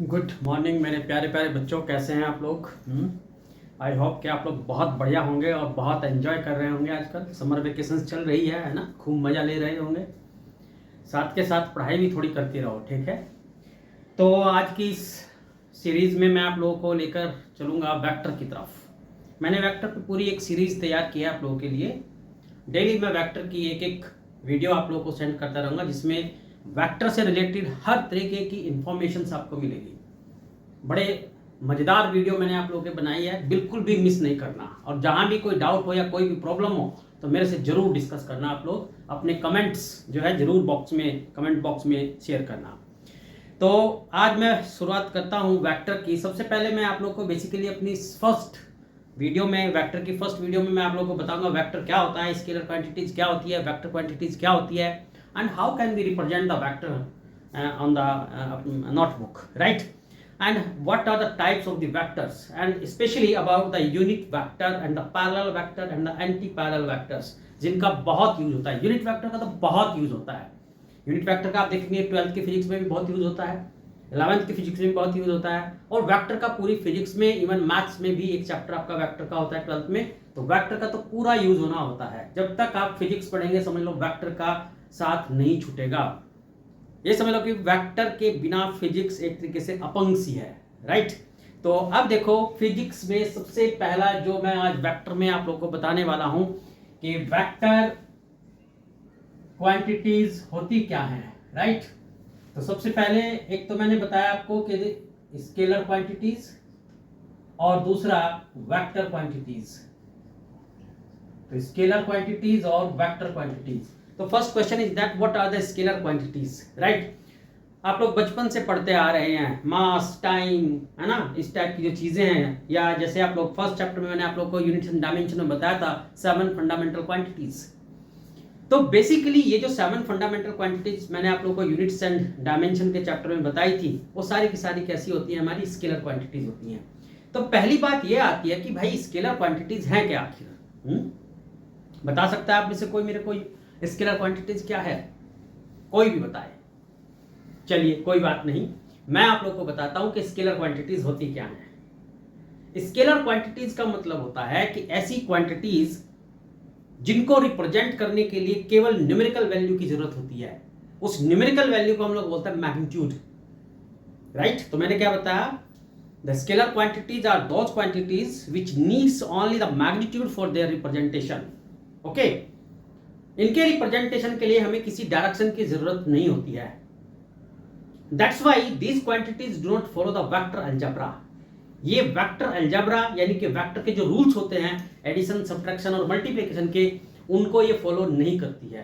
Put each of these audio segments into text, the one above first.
Good morning मेरे प्यारे प्यारे बच्चों, कैसे हैं आप लोग। आई होप कि आप लोग बहुत बढ़िया होंगे और बहुत एंजॉय कर रहे होंगे। आजकल समर वेकेशंस चल रही है ना, खूब मज़ा ले रहे होंगे। साथ के साथ पढ़ाई भी थोड़ी करते रहो, ठीक है। तो आज की इस सीरीज़ में मैं आप लोगों को लेकर चलूँगा वेक्टर की तरफ। मैंने वेक्टर की पूरी एक सीरीज़ तैयार की है आप लोगों के लिए। डेली मैं वेक्टर की एक एक वीडियो आप लोगों को सेंड करता रहूँगा, जिसमें वेक्टर से रिलेटेड हर तरीके की इंफॉर्मेशन आपको मिलेगी। बड़े मज़ेदार वीडियो मैंने आप लोगों के बनाई है, बिल्कुल भी मिस नहीं करना। और जहाँ भी कोई डाउट हो या कोई भी प्रॉब्लम हो तो मेरे से ज़रूर डिस्कस करना। आप लोग अपने कमेंट्स जो है ज़रूर कमेंट बॉक्स में शेयर करना। तो आज मैं शुरुआत करता हूँ वेक्टर की। सबसे पहले मैं आप लोग को बेसिकली अपनी फर्स्ट वीडियो में, वेक्टर की फर्स्ट वीडियो में मैं आप लोगों को बताऊंगा वेक्टर क्या होता है, स्केलर क्वांटिटीज क्या होती है, वेक्टर क्वांटिटीज क्या होती है, and how can we represent the vector on the notebook, right. And what are the types of the vectors, and especially about the unit vector and the parallel vector and the anti-parallel vectors, जिनका बहुत use होता है। Unit vector का तो बहुत use होता है। Unit vector का आप देखेंगे 12th की फिजिक्स में भी बहुत यूज होता है, 11th की फिजिक्स में भी बहुत यूज होता है, और वेक्टर का पूरी फिजिक्स में, इवन मैथ्स में भी एक चैप्टर आपका वेक्टर का होता है 12th में। तो वेक्टर का तो पूरा यूज होना होता है। जब तक आप फिजिक्स पढ़ेंगे समझ लो वेक्टर का साथ नहीं छूटेगा। ये समझ लो कि वेक्टर के बिना फिजिक्स एक तरीके से अपंग सी है, राइट। तो अब देखो फिजिक्स में सबसे पहला जो मैं आज वेक्टर में आप लोगों को बताने वाला हूं कि वेक्टर क्वांटिटीज होती क्या है, राइट। तो सबसे पहले एक तो मैंने बताया आपको कि स्केलर क्वांटिटीज और दूसरा वेक्टर क्वांटिटीज। तो स्केलर क्वांटिटीज और वेक्टर क्वांटिटीज। तो first question is that what are the scalar quantities, right. आप लोग बचपन से पढ़ते आ रहे हैं, मास, टाइम, है ना, इस टाइप की जो चीजें हैं। या जैसे आप लोग फर्स्ट चैप्टर में मैंने आप लोग को यूनिट्स एंड डायमेंशन में बताया था 7 फंडामेंटल क्वांटिटीज। तो बेसिकली ये जो 7 फंडामेंटल क्वांटिटीज मैंने आप लोग को यूनिट्स एंड डायमेंशन के चैप्टर में बताई थी, वो सारी की सारी कैसी होती है, हमारी स्केलर क्वांटिटीज होती हैं। तो पहली बात ये आती है कि भाई स्केलर क्वांटिटीज हैं क्या आखिर। बता सकता है आप में से कोई मेरे कोई स्केलर क्वांटिटीज क्या है? कोई भी बताए। चलिए कोई बात नहीं, मैं आप लोग को बताता हूं कि स्केलर क्वांटिटीज होती क्या है। स्केलर क्वांटिटीज का मतलब होता है कि ऐसी क्वांटिटीज जिनको रिप्रेजेंट करने के लिए केवल न्यूमेरिकल वैल्यू की जरूरत होती है। उस न्यूमेरिकल वैल्यू को हम लोग बोलते हैं मैग्नीट्यूड, राइट। तो मैंने क्या बताया, the scalar quantities are those quantities which needs only the magnitude for their representation. Okay, इनके रिप्रेजेंटेशन के लिए हमें किसी डायरेक्शन की जरूरत नहीं होती है। That's why these quantities do not follow the vector algebra. ये वेक्टर अलजेब्रा यानी कि वेक्टर के जो रूल्स होते हैं एडिशन, सब्ट्रैक्शन और मल्टीप्लिकेशन के, उनको ये फॉलो नहीं करती है,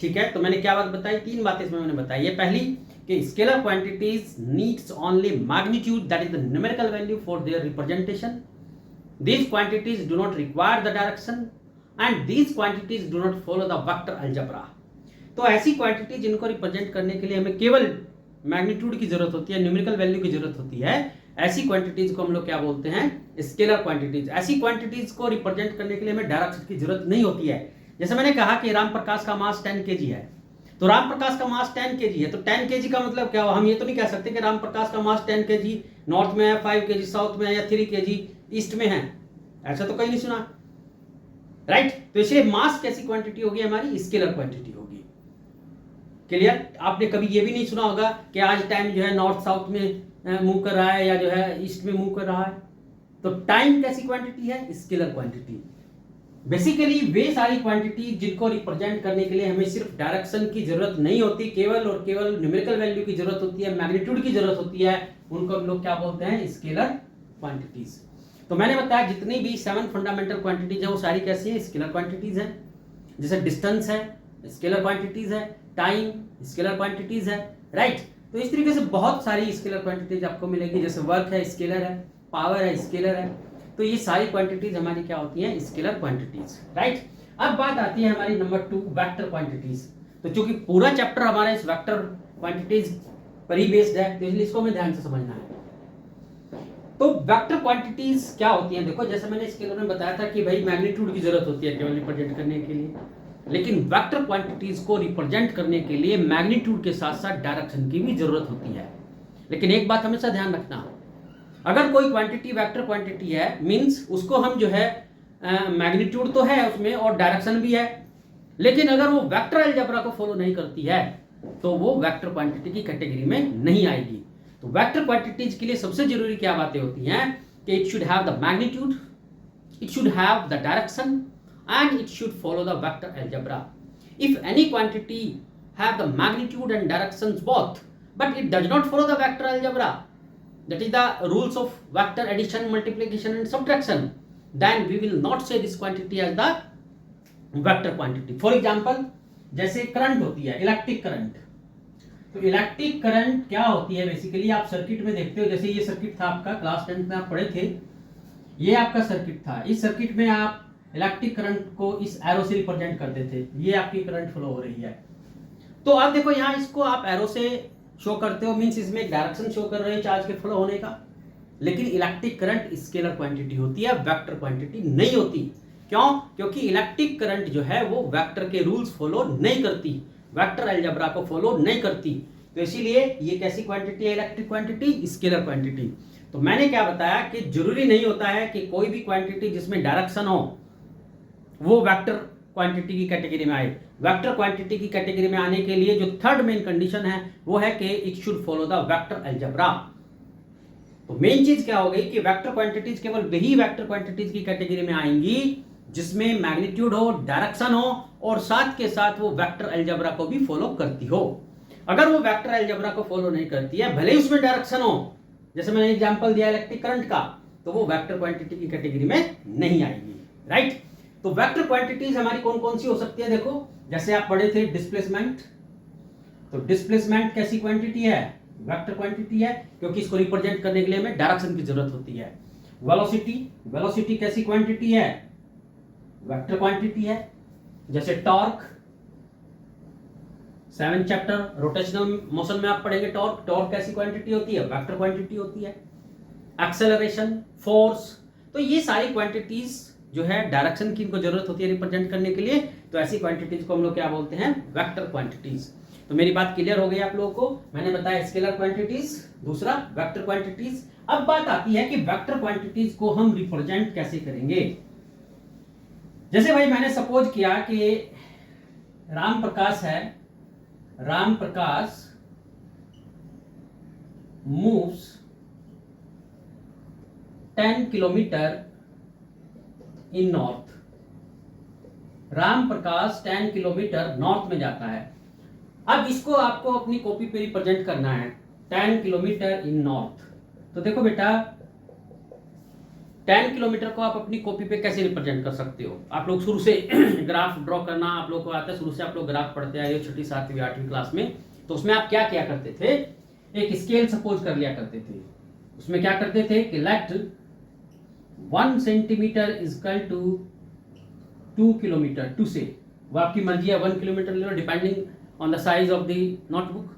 ठीक है। तो मैंने क्या बात बताई, 3 बातें इसमें मैंने बताई है। पहली कि scalar quantities needs only magnitude, that is the numerical value for their representation. These quantities do not require the direction and these quantities do not follow the vector algebra. तो ऐसी क्वांटिटी जिनको रिप्रेजेंट करने के लिए हमें केवल magnitude की जरूरत होती है, न्यूमेरिकल वैल्यू की जरूरत होती है, ऐसी क्वांटिटीज को हम लोग क्या बोलते हैं, स्केलर क्वांटिटीज। ऐसी क्वांटिटीज को रिप्रेजेंट करने के लिए हमें डायरेक्शन की जरूरत नहीं होती है। जैसे मैंने कहा कि राम प्रकाश का मास 10 kg है, तो राम प्रकाश का मास 10 kg है, तो 10 kg का मतलब क्या हुआ, हम ये तो नहीं कह सकते कि राम प्रकाश का मास 10 kg नॉर्थ में है, 5 kg साउथ में है, या 3 kg ईस्ट में है। ऐसा तो कहीं नहीं सुना, राइट। तो इसलिए मास कैसी क्वांटिटी होगी, हमारी स्केलर क्वांटिटी होगी। क्लियर। आपने कभी ये भी नहीं सुना होगा कि आज टाइम जो है नॉर्थ साउथ में मूव कर रहा है या जो है ईस्ट में मूव कर रहा है। तो टाइम कैसी क्वांटिटी है, स्केलर क्वांटिटी। बेसिकली वे सारी क्वांटिटी जिनको रिप्रेजेंट करने के लिए हमें सिर्फ डायरेक्शन की जरूरत नहीं होती, केवल और केवल न्यूमेरिकल वैल्यू की जरूरत होती है, मैग्नीट्यूड की जरूरत होती है, उनको हम लोग क्या बोलते हैं, स्केलर क्वांटिटीज। तो मैंने बताया जितनी भी 7 फंडामेंटल क्वांटिटीज है वो सारी कैसी है, स्केलर क्वांटिटीज है। जैसे डिस्टेंस है, स्केलर क्वांटिटीज है, टाइम स्केलर क्वांटिटीज है, राइट। तो इस तरीके से बहुत सारी स्केलर क्वांटिटीज आपको मिलेगी। जैसे वर्क है, स्केलर है, पावर है, स्केलर है। तो ये सारी क्वांटिटीज हमारी क्या होती हैं, स्केलर क्वांटिटीज, राइट। अब बात आती है हमारी नंबर 2, वेक्टर क्वांटिटीज। तो चूंकि पूरा चैप्टर हमारा इस वेक्टर क्वांटिटीज पर ही बेस्ड है, तो इसलिए इसको हमें ध्यान से समझना है। तो वेक्टर क्वांटिटीज क्या होती हैं, देखो जैसे मैंने स्केलर में बताया था कि भाई मैग्नीट्यूड की जरूरत होती है केवल रिप्रेजेंट करने के लिए, लेकिन वेक्टर क्वांटिटीज को रिप्रेजेंट करने के लिए मैग्नीट्यूड के साथ साथ डायरेक्शन की भी जरूरत होती है। लेकिन एक बात हमेशा ध्यान रखना, अगर कोई क्वांटिटी वेक्टर क्वांटिटी है मींस उसको हम जो है मैग्नीट्यूड तो है उसमें और डायरेक्शन भी है, लेकिन अगर वो वेक्टर अलजेब्रा को फॉलो नहीं करती है तो वो वेक्टर क्वांटिटी की कैटेगरी में नहीं आएगी। तो वेक्टर क्वांटिटीज के लिए सबसे जरूरी क्या बातें होती हैं कि it should have the magnitude, it should have the direction and it should follow the vector algebra. If any quantity have the magnitude and directions both but it does not follow the vector algebra, that is the rules of vector addition, multiplication and subtraction, then we will not say this quantity as the vector quantity. For example, जैसे current होती है electric current, तो electric current क्या होती है basically आप circuit में देखते हो, जैसे ये सर्किट था आपका क्लास 10 में आप पढ़े थे, ये आपका सर्किट था, इस सर्किट में आप इलेक्ट्रिक करंट को इस एरो से रिप्रेजेंट करते थे, ये आपकी करंट फ्लो हो रही है। तो अब देखो यहाँ इसको आप एरो से शो करते हो मींस इसमें एक डायरेक्शन शो कर रहे हैं चार्ज के फ्लो होने का, लेकिन इलेक्ट्रिक करंट स्केलर क्वांटिटी होती है, वेक्टर क्वांटिटी नहीं होती। क्यों? क्योंकि इलेक्ट्रिक करंट जो है वो वेक्टर के रूल्स फॉलो नहीं करती, वेक्टर अलजेब्रा को फॉलो नहीं करती, तो इसीलिए ये कैसी क्वांटिटी है इलेक्ट्रिक क्वांटिटी, स्केलर क्वांटिटी। तो मैंने क्या बताया कि जरूरी नहीं होता है कि कोई भी क्वांटिटी जिसमें डायरेक्शन हो वो वेक्टर क्वांटिटी की कैटेगरी में आए। वेक्टर क्वांटिटी की कैटेगरी में आने के लिए जो थर्ड मेन कंडीशन है वो है कि it should follow the vector algebra. तो मेन चीज क्या हो गई कि वेक्टर क्वांटिटीज केवल वही वेक्टर क्वांटिटीज की कैटेगरी में आएंगी जिसमें मैग्नीट्यूड हो, डायरेक्शन हो और साथ के साथ वो वेक्टर अलजेब्रा को भी फॉलो करती हो। अगर वो वेक्टर अलजेब्रा को फॉलो नहीं करती है, भले ही उसमें डायरेक्शन हो, जैसे मैंने एग्जांपल दिया इलेक्ट्रिक करंट का, तो वो वेक्टर क्वांटिटी की कैटेगरी में नहीं आएगी। राइट, तो वेक्टर क्वांटिटीज हमारी कौन कौन सी हो सकती है, देखो जैसे आप पढ़े थे डिस्प्लेसमेंट, तो डिस्प्लेसमेंट कैसी क्वांटिटी है, वेक्टर क्वांटिटी है, क्योंकि इसको रिप्रेजेंट करने के लिए हमें डायरेक्शन की जरूरत होती है। वेलोसिटी, वेलोसिटी कैसी क्वांटिटी है, वेक्टर क्वांटिटी है। जैसे टॉर्क, 7 चैप्टर रोटेशनल मोशन में आप पढ़ेंगे टॉर्क, टॉर्क कैसी क्वांटिटी होती है, वेक्टर क्वांटिटी होती है। एक्सेलरेशन, फोर्स, तो ये सारी क्वांटिटीज जो है डायरेक्शन की इनको जरूरत होती है रिप्रेजेंट करने के लिए, तो ऐसी क्वांटिटीज को हम लोग क्या बोलते हैं, वेक्टर क्वांटिटीज। तो मेरी बात क्लियर हो गई आप लोगों को, मैंने बताया स्केलर क्वांटिटीज, दूसरा वेक्टर क्वांटिटीज। अब बात आती है कि वेक्टर क्वांटिटीज को हम रिप्रेजेंट कैसे करेंगे। जैसे भाई मैंने सपोज किया कि राम प्रकाश है, Ram Prakash moves 10 kilometre in north, Ram Prakash 10 kilometre north में जाता है। अब इसको आपको अपनी कॉपी पे रिप्रेजेंट करना है, 10 किलोमीटर इन नॉर्थ। तो देखो बेटा 10 किलोमीटर को आप अपनी कॉपी पे कैसे रिप्रेजेंट कर सकते हो, आप लोग शुरू से ग्राफ ड्रॉ करना आप लोग को आता है, शुरू से आप लोग ग्राफ पढ़ते आए हो छठी 7वीं 8वीं क्लास में, तो उसमें आप क्या किया करते थे, एक स्केल सपोज कर लिया करते थे, उसमें क्या करते थे कि let 1 centimetre is equal to 2 kilometre, 2 से वो आपकी मर्जी है, 1 किलोमीटर ले लो depending on the size of the notebook.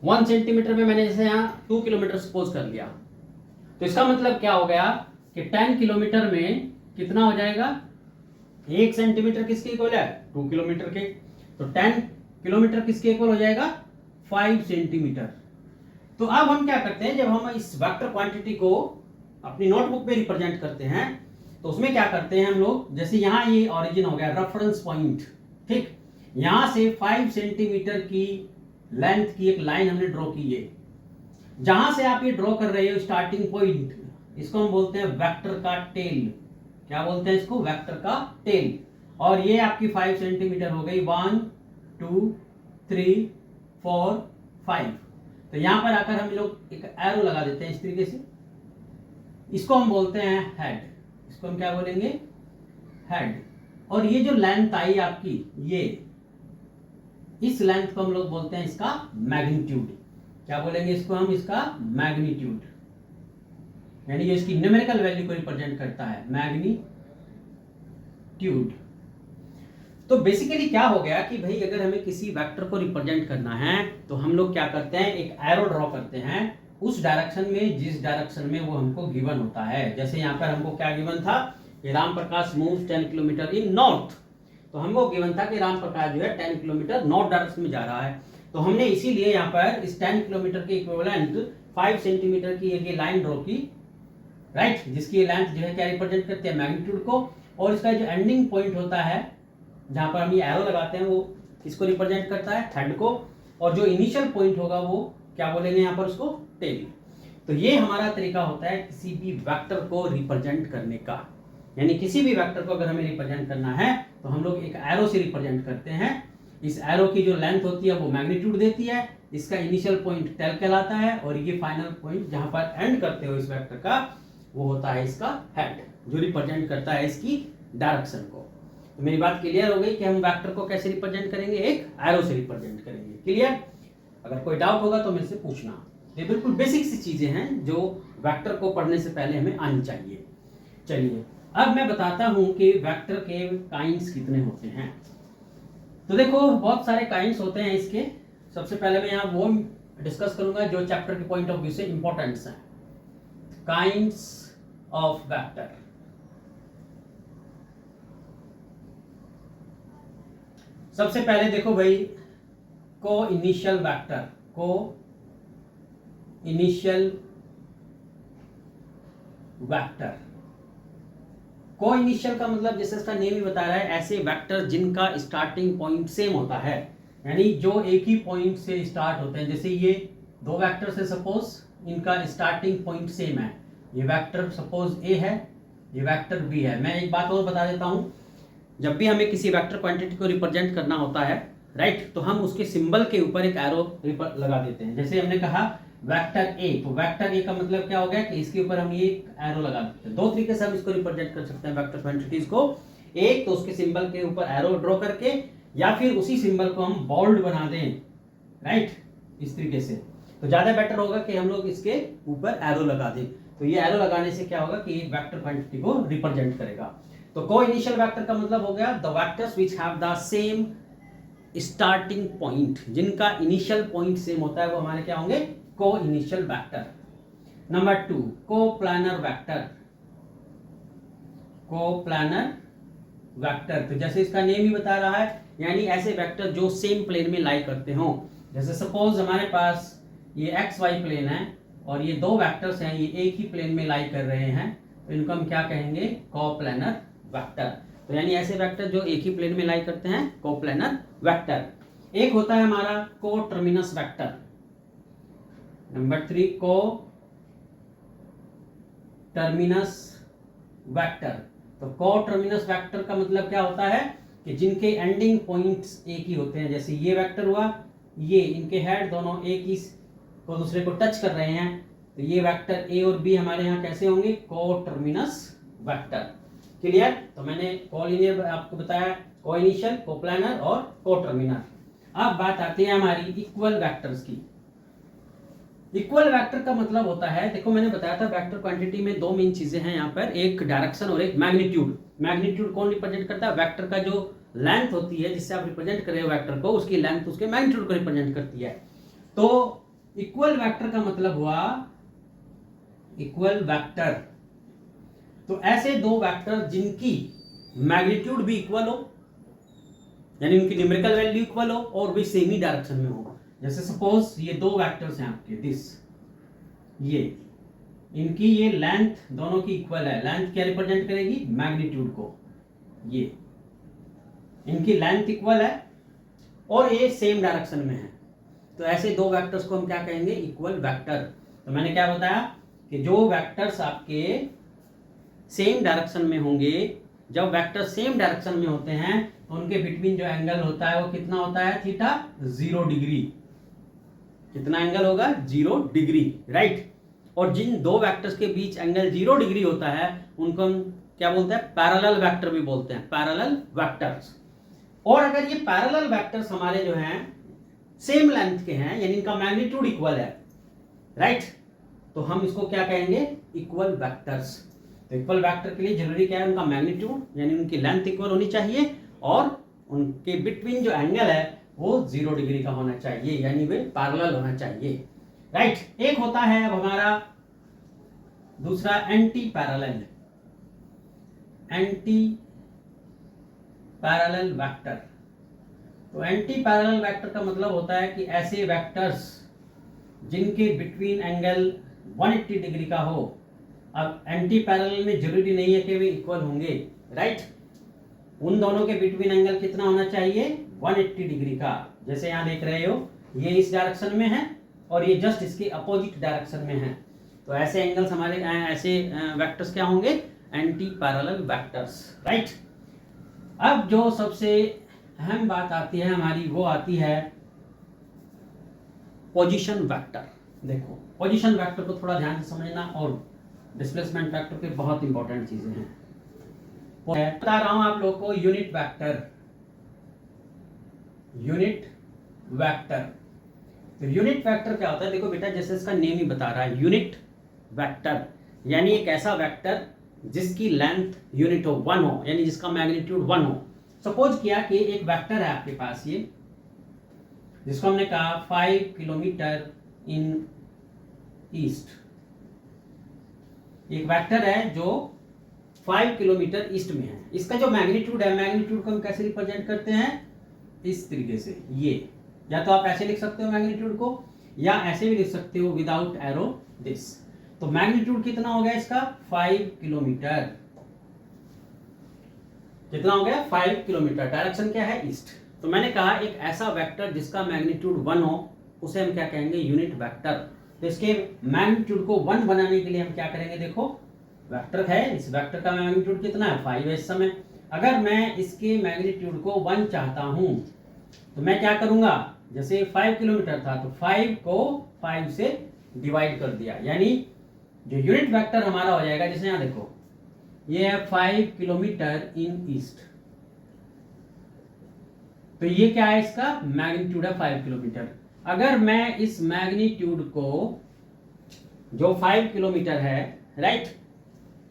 1 centimetre में मैंने जैसे यहाँ 2 किलोमीटर सपोज कर लिया, तो इसका मतलब क्या हो गया कि 10 किलोमीटर में कितना हो जाएगा, 1 सेंटीमीटर किसके इक्वल है, 2 किलोमीटर के, तो 10 किलोमीटर किसके इक्वल हो जाएगा, 5 सेंटीमीटर। तो अब हम क्या करते हैं, जब हम इस वेक्टर क्वांटिटी को अपनी नोटबुक पे रिप्रेजेंट करते हैं तो उसमें क्या करते हैं हम लोग, जैसे यहाँ ये ओरिजिन हो गया रेफरेंस पॉइंट, ठीक, यहां से 5 सेंटीमीटर की लेंथ की एक लाइन हमने ड्रॉ की है, जहां से आप ये ड्रॉ कर रहे हो स्टार्टिंग पॉइंट, इसको हम बोलते हैं वेक्टर का टेल, क्या बोलते हैं इसको, वेक्टर का टेल। और ये आपकी 5 सेंटीमीटर हो गई, 1 2 3 4 5। तो यहां पर आकर हम लोग एक एरो लगा देते हैं इस तरीके से, इसको हम बोलते हैं हेड, इसको हम क्या बोलेंगे, हेड। और ये जो लेंथ आई आपकी, ये इस लेंथ को हम लोग बोलते हैं इसका मैग्नीट्यूड, क्या बोलेंगे इसको हम, इसका मैग्नीट्यूड, यानी ये इसकी न्यूमेरिकल वैल्यू को रिप्रेजेंट करता है, मैग्नीट्यूड। तो बेसिकली क्या हो गया कि भाई अगर हमें किसी वेक्टर को रिप्रेजेंट करना है तो हम लोग क्या करते हैं, एक एरो ड्रॉ करते हैं उस डायरेक्शन में जिस डायरेक्शन में वो हमको गिवन होता है। जैसे यहाँ पर हमको क्या गिवन था कि Ram Prakash moves 10 kilometre in north, तो हमको गिवन था कि राम प्रकाश जो है 10 किलोमीटर नॉर्थ डायरेक्शन में जा रहा है। तो हमने इसीलिए यहाँ पर इस 10 किलोमीटर के इक्विवेलेंट 5 सेंटीमीटर की ये लाइन ड्रॉ की, राइट, जिसकी लेंथ जो है क्या रिप्रेजेंट करती है, मैग्नीट्यूड को, और इसका जो एंडिंग पॉइंट होता है जहां पर हम ये एरो लगाते हैं वो किसको रिप्रेजेंट करता है, हेड को, और जो इनिशियल पॉइंट होगा वो क्या बोलेंगे यहाँ पर उसको, टेल। तो ये हमारा तरीका होता है किसी भी वेक्टर को रिप्रेजेंट करने का, यानी किसी भी वेक्टर को अगर हमें रिप्रेजेंट करना है तो हम लोग एक एरो से रिप्रेजेंट करते हैं। इस एरो की जो लेंथ होती है वो मैग्नीट्यूड देती है, इसका इनिशियल पॉइंट टेल कहलाता है, और ये फाइनल पॉइंट जहां पर एंड करते हो इस वेक्टर का वो होता है इसका हेड, जो रिप्रेजेंट करता है इसकी डायरेक्शन को। तो मेरी बात क्लियर हो गई कि हम वेक्टर को कैसे रिप्रेजेंट करेंगे, एक एरो से रिप्रेजेंट करेंगे। क्लियर? अगर कोई डाउट होगा तो मेरे से पूछना। ये बिल्कुल बेसिक सी चीजें हैं जो वेक्टर को पढ़ने से पहले हमें आनी चाहिए। चलिए अब मैं बताता हूं कि वेक्टर के काइंड्स कितने होते हैं। तो देखो बहुत सारे काइंड्स होते हैं इसके। सबसे पहले मैं यहाँ वो डिस्कस करूंगा जो चैप्टर के पॉइंट ऑफ व्यू से इंपॉर्टेंट्स हैं। Kinds of vector. सबसे पहले देखो भाई, को इनिशियल वेक्टर, को इनिशियल वेक्टर। को इनिशियल का मतलब जैसे इसका नेम ही बता रहा है, ऐसे वेक्टर जिनका स्टार्टिंग पॉइंट सेम होता है, यानी जो एक ही पॉइंट से स्टार्ट होते हैं। जैसे ये दो वेक्टर से सपोज इनका स्टार्टिंग पॉइंट सेम है, ये वेक्टर सपोज ए है, ये वेक्टर बी है। मैं एक बात और बता देता हूं, जब भी हमें किसी वेक्टर क्वांटिटी को रिप्रेजेंट करना होता है, राइट, तो हम उसके सिंबल के ऊपर एक एरो लगा देते हैं। जैसे हमने कहा वेक्टर ए, तो वेक्टर ए का मतलब क्या हो गया कि इसके ऊपर हम ये एरो लगा देते हैं। दो तरीके से हम इसको रिप्रेजेंट कर सकते हैं वेक्टर क्वांटिटीज को। एक तो उसके सिंबल के ऊपर एरो ड्रॉ करके, या फिर उसी सिंबल को हम बोल्ड बना दें, राइट, इस तरीके से। तो ज्यादा बेटर होगा कि हम लोग इसके ऊपर एरो लगा दें। तो ये एरो लगाने से क्या होगा कि एक वेक्टर क्वांटिटी को रिप्रेजेंट करेगा। तो को इनिशियल वेक्टर का मतलब हो गया the vectors which have the same starting point, जिनका इनिशियल पॉइंट सेम होता है वो हमारे क्या होंगे, को इनिशियल वेक्टर। नंबर 2, को प्लानर वेक्टर। को प्लानर वेक्टर, तो जैसे इसका नेम ही बता रहा है, यानी ऐसे वेक्टर जो सेम प्लेन में लाई करते हो। जैसे सपोज हमारे पास ये एक्स वाई प्लेन है और ये दो वेक्टर्स हैं, ये एक ही प्लेन में लाई कर रहे हैं, तो इनको हम क्या कहेंगे, कोप्लानर वेक्टर। तो यानी ऐसे वेक्टर जो एक ही प्लेन में लाई करते हैं, कोप्लानर वेक्टर। एक होता है हमारा को टर्मिनस वेक्टर। नंबर 3, को टर्मिनस वेक्टर। तो को टर्मिनस वेक्टर का मतलब क्या होता है कि जिनके एंडिंग पॉइंट्स एक ही होते हैं। जैसे ये वेक्टर हुआ, ये इनके हेड दोनों एक ही को दूसरे को टच कर रहे हैं, तो ये वेक्टर ए और बी हमारे यहाँ कैसे होंगे, को टर्मिनस वेक्टर। क्लियर? तो मैंने कोलिनियर आपको बताया, को इनिशियल, को प्लानर और को टर्मिनल। अब बात आती है हमारी इक्वल वेक्टर्स की। इक्वल वेक्टर का मतलब होता है, देखो मैंने बताया था वेक्टर क्वांटिटी में दो मेन चीजें हैं यहाँ पर, एक डायरेक्शन और एक मैग्नीट्यूड। मैग्नीट्यूड कौन रिप्रेजेंट करता है, वेक्टर का जो लेंथ होती है जिससे आप रिप्रेजेंट कर रहे हो वेक्टर को, उसकी लेंथ उसके मैग्नीट्यूड को रिप्रेजेंट करती है। तो इक्वल वेक्टर का मतलब हुआ इक्वल वेक्टर, तो ऐसे दो वेक्टर जिनकी मैग्नीट्यूड भी इक्वल हो, यानी उनकी न्यूमेरिकल वैल्यू इक्वल हो और भी सेम ही डायरेक्शन में हो। जैसे सपोज ये दो वेक्टर्स हैं आपके, दिस, ये इनकी ये लेंथ दोनों की इक्वल है। लेंथ क्या रिप्रेजेंट करेगी, मैग्नीट्यूड को। ये इनकी लेंथ इक्वल है और ये सेम डायरेक्शन में है, तो ऐसे दो वेक्टर्स को हम क्या कहेंगे, इक्वल वेक्टर। तो मैंने क्या बताया कि जो वेक्टर्स आपके सेम डायरेक्शन में होंगे, जब वेक्टर सेम डायरेक्शन में होते हैं तो उनके बिटवीन जो एंगल होता है वो कितना होता है, थीटा, 0 डिग्री। कितना एंगल होगा, 0 डिग्री, राइट। और जिन दो वेक्टर्स के बीच एंगल 0 डिग्री होता है उनको हम क्या बोलते हैं, पैरेलल वेक्टर भी बोलते हैं, पैरेलल वेक्टर्स। और अगर ये पैरेलल वेक्टर्स हमारे जो हैं सेम लेंथ के हैं, यानी इनका मैग्नीट्यूड इक्वल है, राइट, तो हम इसको क्या कहेंगे, इक्वल वेक्टर्स। तो इक्वल वेक्टर के लिए जरूरी क्या है, उनका मैग्नीट्यूड यानी उनकी लेंथ इक्वल होनी चाहिए और उनके बिटवीन जो एंगल है वो 0 डिग्री का होना चाहिए, यानी वे पैरेलल होना चाहिए, राइट। एक होता है अब हमारा दूसरा anti parallel, anti parallel vector. तो एंटी पैरेलल वेक्टर का मतलब होता है कि ऐसे वेक्टर्स जिनके बिटवीन एंगल 180 डिग्री का हो। अब एंटी पैरेलल में जरूरी नहीं है कि वे इक्वल होंगे, राइट। उन दोनों के बिटवीन एंगल कितना होना चाहिए, 180 डिग्री का। जैसे यहाँ देख रहे हो, ये इस डायरेक्शन में है और ये जस्ट इसके अपोजिट डायरेक्शन में है। तो ऐसे एंगल्स हमारे ऐसे वेक्टर्स क्या होंगे, एंटी पैरेलल वेक्टर्स, राइट। अब जो सबसे अहम बात आती है हमारी, वो आती है पोजीशन वेक्टर। देखो, पोजीशन वेक्टर को थोड़ा ध्यान से समझना, और डिस्प्लेसमेंट वेक्टर के बहुत इंपॉर्टेंट चीजें हैं। बता रहा हूं आप लोग को यूनिट वेक्टर। यूनिट वेक्टर, तो यूनिट वेक्टर क्या होता है, देखो बेटा, जैसे इसका नेम ही बता रहा है, यूनिट वेक्टर यानी एक ऐसा वेक्टर जिसकी लेंथ यूनिट हो, 1 हो, यानी जिसका मैग्नीट्यूड 1 हो। सपोज किया कि एक वेक्टर है आपके पास, ये जिसको हमने कहा 5 किलोमीटर इन ईस्ट। एक वेक्टर है जो 5 किलोमीटर ईस्ट में है। इसका जो मैग्नीट्यूड है, मैग्नीट्यूड को हम कैसे रिप्रेजेंट करते हैं, इस तरीके से। ये या तो आप ऐसे लिख सकते हो मैग्नीट्यूड को, या ऐसे भी लिख सकते हो विदाउट एरो, दिस। तो मैग्नीट्यूड कितना हो गया इसका, 5 किलोमीटर। कितना हो गया, 5 किलोमीटर। डायरेक्शन क्या है, ईस्ट। तो मैंने कहा एक ऐसा वेक्टर जिसका मैग्नीट्यूड 1 हो, उसे हम क्या कहेंगे, यूनिट वेक्टर। तो इसके मैग्नीट्यूड को 1 बनाने के लिए हम क्या करेंगे, देखो वेक्टर है, इस वेक्टर का मैग्नीट्यूड कितना है, 5 है इस समय। अगर मैं इसके मैग्नीट्यूड को 1 चाहता हूं तो मैं क्या करूंगा, जैसे 5 किलोमीटर था तो 5 को 5 से डिवाइड कर दिया, यानी जो यूनिट वेक्टर हमारा हो जाएगा, जैसे यहां देखो, ये है 5 किलोमीटर इन ईस्ट। तो ये क्या है, इसका मैग्नीट्यूड है 5 किलोमीटर। अगर मैं इस मैग्नीट्यूड को, जो 5 किलोमीटर है, राइट,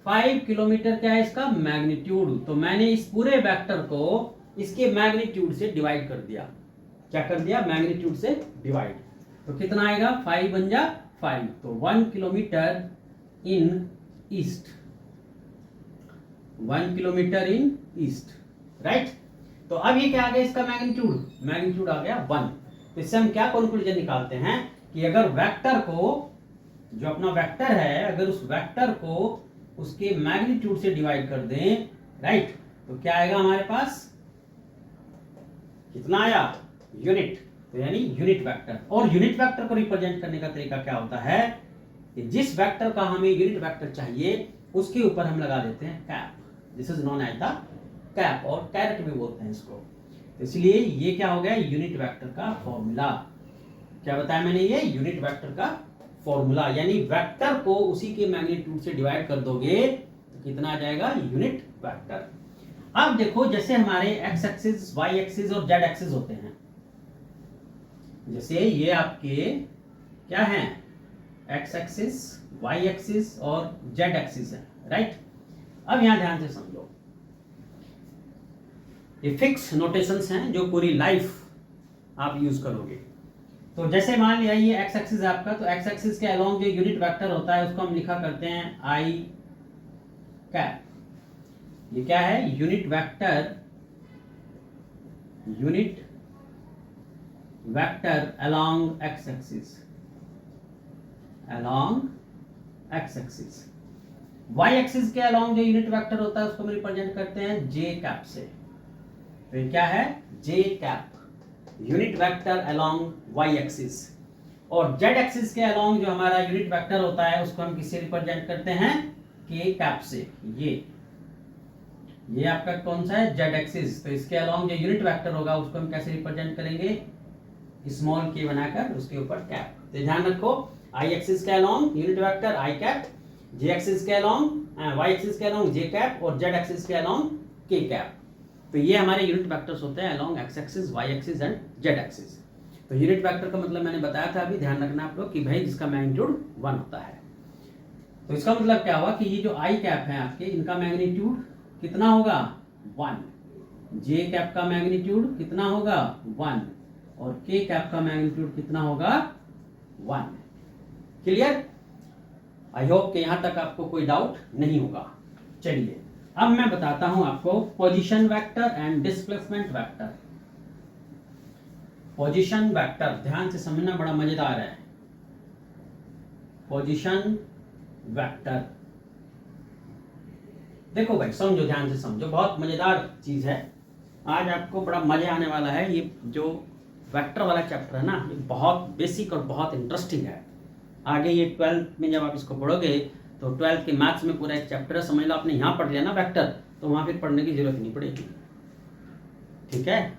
5 किलोमीटर क्या है इसका मैग्नीट्यूड, तो मैंने इस पूरे वेक्टर को इसके मैग्नीट्यूड से डिवाइड कर दिया। क्या कर दिया, मैग्नीट्यूड से डिवाइड। तो कितना आएगा, 5 बन जा 5, तो 1 किलोमीटर इन ईस्ट, 1 किलोमीटर इन ईस्ट, राइट। तो अब ये क्या आ गया, इसका मैग्नीट्यूड आ गया 1। तो इससे हम क्या कंक्लूजन निकालते हैं कि अगर वेक्टर को, जो अपना वेक्टर है, अगर उस वेक्टर को उसके मैग्नीट्यूड से डिवाइड कर दें, राइट, तो क्या आएगा हमारे पास, कितना आया, यूनिट। तो यानी यूनिट वेक्टर। और यूनिट वेक्टर को रिप्रेजेंट करने का तरीका क्या होता है कि जिस वेक्टर का हमें यूनिट वेक्टर चाहिए उसके ऊपर हम लगा देते हैं cap. This is known as the cap, और कैरेट भी बोलते हैं इसको। इसलिए ये क्या हो गया, यूनिट वेक्टर का फॉर्मूला। क्या बताया मैंने, ये यूनिट वेक्टर का फॉर्मूला, यानी वेक्टर को उसी के मैग्नीट्यूड से डिवाइड कर दोगे तो कितना आ जाएगा, यूनिट वेक्टर। अब देखो, जैसे हमारे एक्स एक्सिस, वाई एक्सिस और जेड एक्सिस होते हैं, जैसे ये आपके क्या हैं, एक्स एक्सिस, वाई एक्सिस और जेड एक्सिस है, राइट। अब यहां ध्यान से समझो, ये फिक्स नोटेशंस हैं जो पूरी लाइफ आप यूज करोगे। तो जैसे मान लिया ये एक्स एक्सिस है आपका, तो एक्स एक्सिस के अलोंग जो यूनिट वेक्टर होता है उसको हम लिखा करते हैं आई कैप। ये क्या है, unit vector, unit vector along x axis, along x axis. Y axis के अलोंग जो यूनिट वेक्टर होता है उसको हम रिप्रेजेंट करते हैं जे कैप से। तो ये क्या है, J cap, unit vector along Y axis. और जेड एक्सिस के अलोंग जो हमारा यूनिट वेक्टर होता है उसको हम किससे रिप्रेजेंट करते हैं, के कैप से। ये आपका कौन सा है, जेड एक्सिस। तो इसके अलोंग जो यूनिट वेक्टर होगा उसको हम कैसे रिप्रेजेंट करेंगे, स्मॉल के बनाकर उसके ऊपर कैप। तो ध्यान रखो, आई एक्सिस के along unit vector i cap, j axis के अलोंग, वाई एक्सिस के अलोंग जे कैप, और जेड एक्सिस के अलोंग के कैप। तो ये हमारे यूनिट वेक्टर्स होते हैं along x axis, y axis and z axis. तो यूनिट वेक्टर का मतलब मैंने बताया था अभी, ध्यान रखना आप लोग कि भाई जिसका मैग्नीट्यूड 1 होता है। तो इसका मतलब क्या हुआ कि ये जो आई कैप है आपके, इनका मैग्नीट्यूड कितना होगा, 1। जे कैप का मैग्नीट्यूड कितना होगा, 1, और के कैप का मैग्नीट्यूड कितना होगा, 1। क्लियर? आई होप कि यहां तक आपको कोई डाउट नहीं होगा। चलिए अब मैं बताता हूं आपको position vector and displacement vector. Position vector, ध्यान से समझना, बड़ा मजेदार है। पोजीशन वेक्टर, देखो भाई समझो, ध्यान से समझो, बहुत मजेदार चीज है। आज आपको बड़ा मजा आने वाला है। ये जो वेक्टर वाला चैप्टर है ना, ये बहुत बेसिक और बहुत इंटरेस्टिंग है। आगे ये 12th में जब आप इसको पढ़ोगे तो 12th के मैथ्स में पूरा एक चैप्टर है, समझ लो आपने यहाँ पढ़ लिया ना वेक्टर, तो वहाँ फिर पढ़ने की जरूरत नहीं पड़ेगी, ठीक है।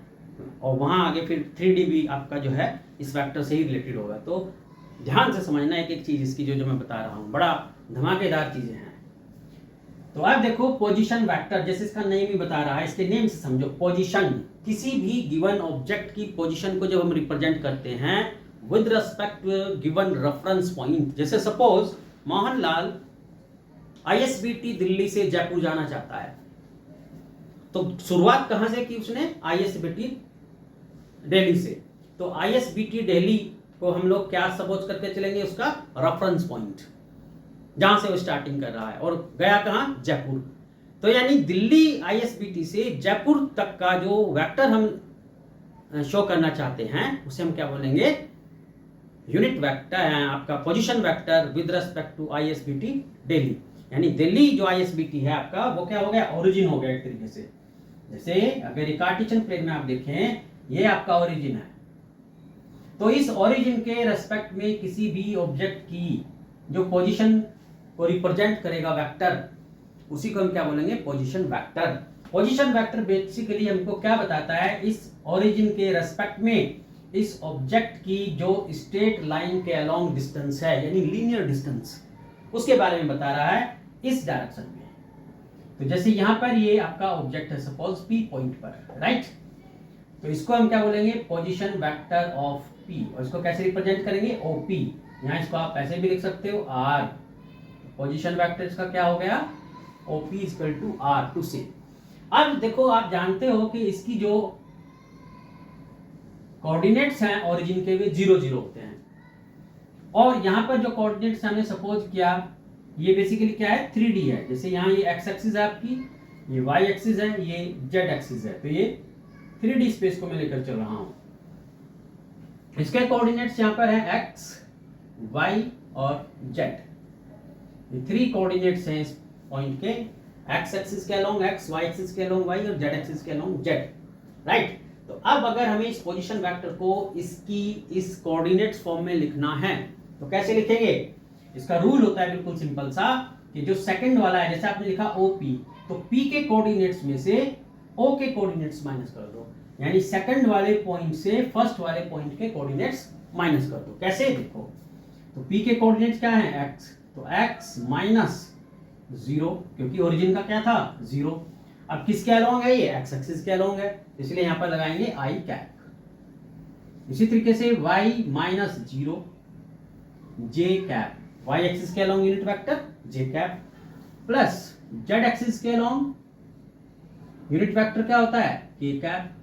और वहाँ आगे फिर 3D भी आपका जो है इस वेक्टर से ही रिलेटेड होगा। तो ध्यान से समझना एक एक चीज़ इसकी, जो मैं बता रहा हूँ, बड़ा धमाकेदार चीज़ें हैं। तो आप देखो पोजीशन वेक्टर, जैसे इसका नेम ही बता रहा है, इसके नेम से समझो। पोजीशन, किसी भी गिवन ऑब्जेक्ट की पोजीशन को जब हम रिप्रेजेंट करते हैं with respect to given reference point. जैसे सपोज मोहनलाल ISBT दिल्ली से जयपुर जाना चाहता है, तो शुरुआत कहां से की उसने? ISBT दिल्ली से। तो ISBT दिल्ली को हम लोग क्या सपोज करके चलेंगे? उसका रेफरेंस पॉइंट, जहां से वो स्टार्टिंग कर रहा है, और गया कहां? जयपुर। तो यानी दिल्ली ISBT से जयपुर तक का जो वेक्टर हम शो करना चाहते हैं उसे हम क्या बोलेंगे? यूनिट वेक्टर है आपका, position vector with respect to ISBT Delhi. यानी दिल्ली जो ISBT है आपका, वो क्या हो गया? ओरिजिन हो गया एक तरीके से। जैसे अगर कार्टेशियन प्लेन में आप देखें, ये आपका ओरिजिन है, तो इस ओरिजिन के रेस्पेक्ट में किसी भी ऑब्जेक्ट की जो पोजीशन को रिप्रेजेंट करेगा वेक्टर, उसी को हम क्या बोलेंगे? Position vector. Position vector basically हमको क्या बताता है? इस ओरिजिन के रेस्पेक्ट में इस ऑब्जेक्ट की जो स्ट्रेट लाइन के अलोंग डिस्टेंस है, यानी लीनियर डिस्टेंस, उसके बारे में बता रहा है इस डायरेक्शन में। तो जैसे यहां पर ये आपका ऑब्जेक्ट है सपोज P पॉइंट पर, राइट? तो इसको हम क्या बोलेंगे? Position vector of P। और इसको कैसे रिप्रेजेंट करेंगे? OP। यहां इसको आप ऐसे भी लिख सकते हो R। पोजीशन वेक्टर इसका क्या हो गया? OP equal to R two से। अब देखो, आप जानते हो कि इसकी जो कोऑर्डिनेट्स हैं ओरिजिन के, वे 0 0 होते हैं। और यहाँ पर जो कोऑर्डिनेट्स हमने सपोज किया, ये बेसिकली क्या है? 3D है। जैसे यहाँ ये x एक्सिस है आपकी, ये y एक्सिस है, ये z एक्सिस है। तो ये 3D स्पेस को मैं लेकर चल रहा हूँ। इसके कोऑर्डिनेट्स यहाँ पर है x, y और z। ये 3 कोऑर्डिनेट्स हैं इस पॉइंट के, x एक्सिस के अलोंग x, y एक्सिस के अलोंग y और z एक्सिस के अलोंग z, राइट? तो अब अगर हमें इस पोजीशन वेक्टर को इसकी इस कोऑर्डिनेट्स फॉर्म में लिखना है तो कैसे लिखेंगे? इसका रूल होता है बिल्कुल सिंपल सा, कि जो सेकंड वाला है, जैसे आपने लिखा OP, तो P के कोऑर्डिनेट्स में से O के कोऑर्डिनेट्स माइनस कर दो, यानी सेकंड वाले पॉइंट से फर्स्ट वाले पॉइंट के कोऑर्डिनेट्स माइनस कर दो। कैसे? देखो, तो P के कोऑर्डिनेट्स क्या है? x, तो x माइनस 0, क्योंकि ओरिजिन का क्या था? 0। अब किसके अलोंग है? ये x एक्सिस के अलोंग है, इसलिए यहां पर लगाएंगे I कैप। इसी तरीके से y minus 0, j cap, y axis के along unit vector j cap, plus z axis के अलोंग यूनिट वेक्टर क्या होता है? k cap.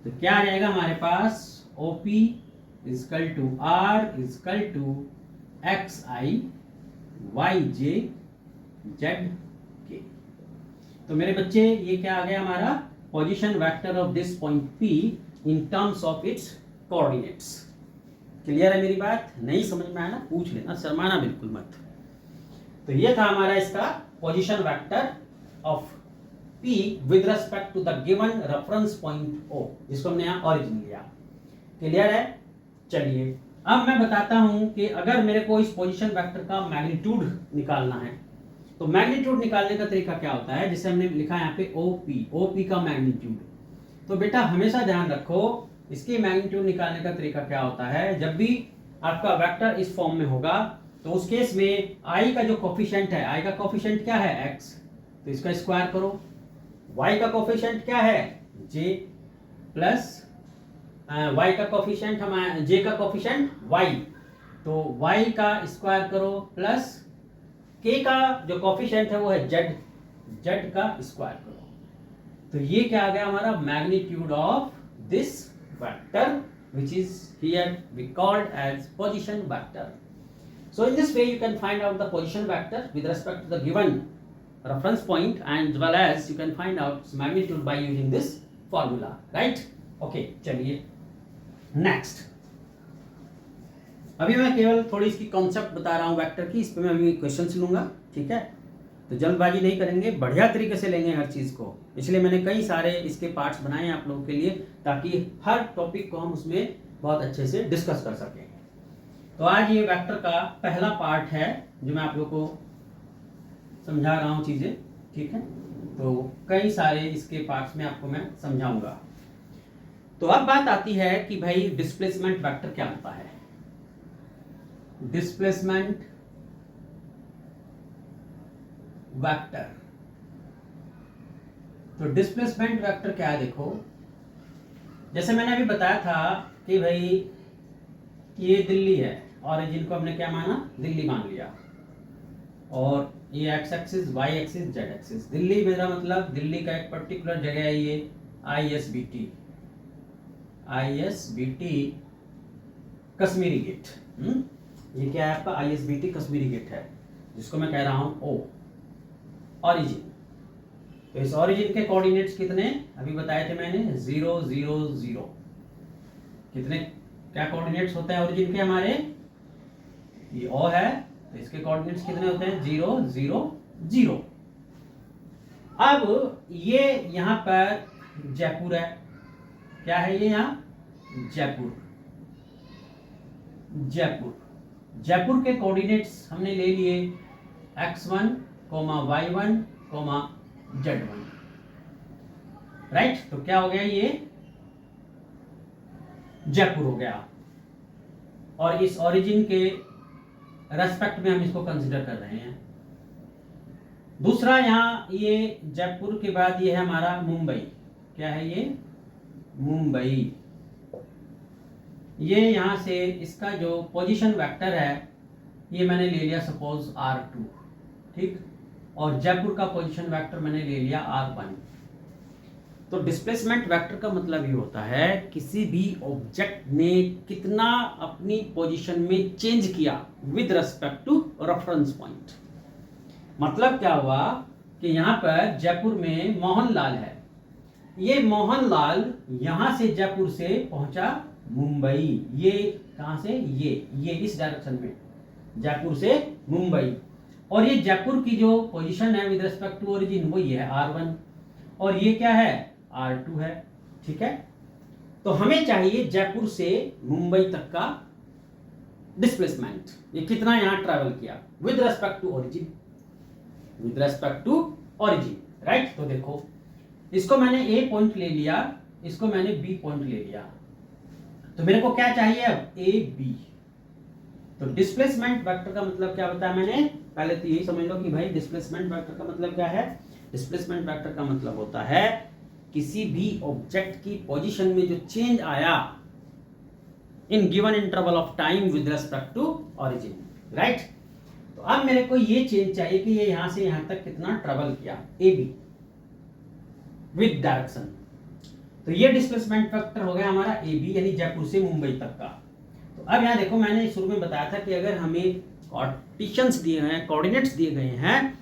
तो क्या आ जाएगा हमारे पास? OP equal to R equal to xi yj zk। तो मेरे बच्चे, ये क्या आ गया हमारा? Position vector of this point P in terms of its coordinates. Clear है मेरी बात? नहीं समझ में आया ना? पूछ लेना, शर्माना बिल्कुल मत। तो ये था हमारा इसका position vector of P with respect to the given reference point O, जिसको हमने यहाँ ओरिजिन लिया। क्लियर है? चलिए अब मैं बताता हूं कि अगर मेरे को इस पोजीशन वेक्टर का मैग्नीट्यूड निकालना है, तो मैग्नीट्यूड निकालने का तरीका क्या होता है? जैसे हमने लिखा है यहाँ पे OP का मैग्नीट्यूड। तो बेटा हमेशा ध्यान रखो, इसके मैग्नीट्यूड निकालने का तरीका क्या होता है? जब भी आपका वेक्टर इस फॉर्म में होगा, तो उस केस में I का जो कोफिशिएंट है, I का कोफिशिएंट क्या है? x, तो इसका स्क्वायर करो। y का कोफिशिएंट क्या है? j, प्लस y का कोफिशिएंट हमारा, j का कोफिशिएंट y, तो y का स्क्वायर करो, प्लस k का जो कोफिशिएंट है वो है z का स्क्वायर करो। तो ये क्या आ गया हमारा? Magnitude of this vector, which is here we called as position vector. So in this way you can find out the position vector with respect to the given reference point, and as well as you can find out its magnitude by using this formula, right? Okay, चलिए next, अभी मैं केवल थोड़ी इसकी concept बता रहा हूँ vector की, इस पे मैं अभी क्वेश्चंस लूंगा, ठीक है। तो जल्दबाजी नहीं करेंगे, बढ़िया तरीके से लेंगे हर चीज़ को, इसलिए मैंने कई सारे इसके पार्ट्स बनाए हैं आप लोगों के लिए, ताकि हर टॉपिक को हम उसमें बहुत अच्छे से डिस्कस कर सकें। तो आज ये वेक्टर का पहला पार्ट है जो मैं आप लोगों को समझा रहा हूँ चीज़ें, ठीक है। तो कई सारे इसके पार्ट्स में आपको मैं समझाऊंगा। तो अब बात आती है कि भाई डिस्प्लेसमेंट वेक्टर क्या होता है। डिस्प्लेसमेंट वेक्टर, तो डिस्प्लेसमेंट वेक्टर क्या है, देखो जैसे मैंने अभी बताया था कि भाई ये दिल्ली है, ऑरिजिन को हमने क्या माना, दिल्ली मान लिया, और ये x axis, y axis, z axis. Delhi मेरा मतलब दिल्ली का एक पर्टिकुलर जगह है, ये ISBT, कश्मीरी गेट। ये क्या है आपका, ISBT कश्मीरी गेट है, जिसको मैं कह रहा हूं O, ऑरिजिन। तो इस ऑरिजिन के कोऑर्डिनेट्स कितने अभी बताए थे मैंने, 0 0 0। कितने क्या कोऑर्डिनेट्स होते हैं ऑरिजिन के हमारे, ये O है, तो इसके कोऑर्डिनेट्स कितने होते हैं, 0 0 0। अब ये यहां पर जयपुर है, क्या है ये, यहाँ जयपुर, जयपुर के कोऑर्डिनेट्स हमने ले लिए x1, y1, z1, राइट। तो क्या हो गया, ये जयपुर हो गया, और इस ओरिजिन के रेस्पेक्ट में हम इसको कंसीडर कर रहे हैं। दूसरा, यहाँ ये जयपुर के बाद ये है हमारा मुंबई, क्या है ये, मुंबई। ये यहां से इसका जो पोजीशन वेक्टर है ये मैंने ले लिया सपोज R2, ठीक, और जयपुर का पोजीशन वेक्टर मैंने ले लिया R1। तो डिस्प्लेसमेंट वेक्टर का मतलब ये होता है किसी भी ऑब्जेक्ट ने कितना अपनी पोजीशन में चेंज किया with respect to reference point. मतलब क्या हुआ कि यहाँ पर जयपुर में मोहनलाल है, ये मोहनलाल यहां से जयपुर से पहुंचा मुंबई, ये कहां से, ये इस डायरेक्शन में जयपुर से मुंबई, और ये जयपुर की जो पोजीशन है विद रिस्पेक्ट टू ओरिजिन वो ये है R1, और ये क्या है, R2 है, ठीक है। तो हमें चाहिए जयपुर से मुंबई तक का डिस्प्लेसमेंट, ये कितना यहां ट्रैवल किया with respect to origin, right. तो देखो इसको मैंने A पॉइंट ले लिया, इसको मैंने B पॉइंट ले लिया, तो मेरे को क्या चाहिए अब, AB। तो डिस्प्लेसमेंट वेक्टर का मतलब क्या बताया मैंने, पहले तो यही समझ लो कि भाई डिस्प्लेसमेंट वेक्टर का मतलब क्या है। डिस्प्लेसमेंट वेक्टर का मतलब होता है किसी भी ऑब्जेक्ट की पोजीशन में जो चेंज आया in given interval of time with respect to origin, right. तो अब मेरे को ये चेंज चाहिए कि ये यहां से यहां तक कितना ट्रेवल किया, AB विद डायरेक्शन। तो ये डिस्प्लेसमेंट वेक्टर हो गया हमारा AB, यानी जयपुर से मुंबई तक का। तो अब यहाँ देखो मैंने शुरू में बताया था कि अगर हमें कार्टेशियंस दिए गए हैं, कोऑर्डिनेट्स दिए गए हैं